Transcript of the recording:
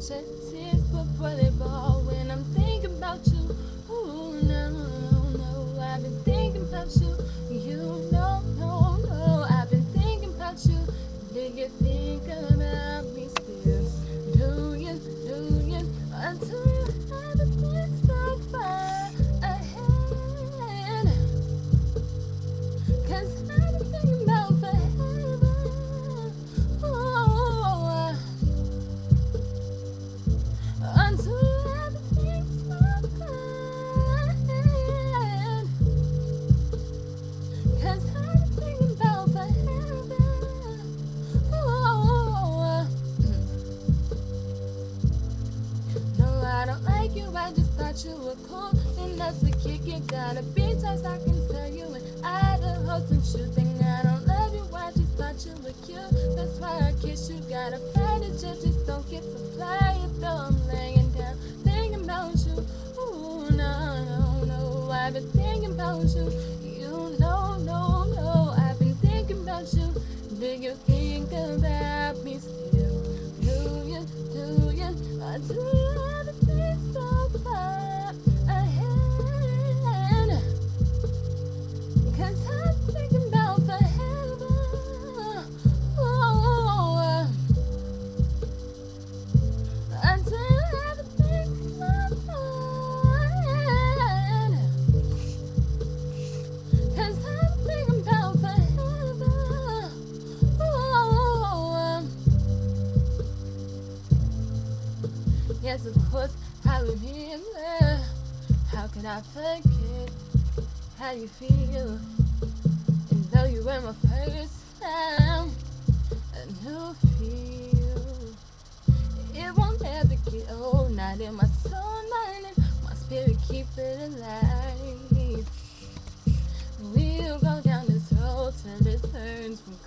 shed tears before they fall when I'm thinking about you. Ooh, no, no, no, I've been thinking about you. You know, no, no, I've been thinking about you. Do you think about me still? Do you, or do you ever think so far ahead? 'Cause I've been thinking about forever. Oh, until everything's so fine. 'Cause I've been thinking about forever. Oh, no, I don't like you, I just thought you were cool enough to kick it down. A beach house, I can tell you, and I the host and you think I don't love you, I just thought you were cute. That's why I kiss you, got a fetish, you just don't get to play it though I'm laying down, thinking about you. Ooh, no, no, no, I've been thinking about you. You know, no, no, I've been thinking about you. Do you think about me still? Do you, or do you ever think so far ahead? 'Cause I'm thinking about forever. Oh, until everything's so fine. 'Cause I'm thinking about forever. Oh, yes, of course, I remember. How could I forget how you feel? And though you were my first time, a new feel. It won't ever get old, not in my soul, mind, and my spirit keep it alive. We'll go down this road till it turns from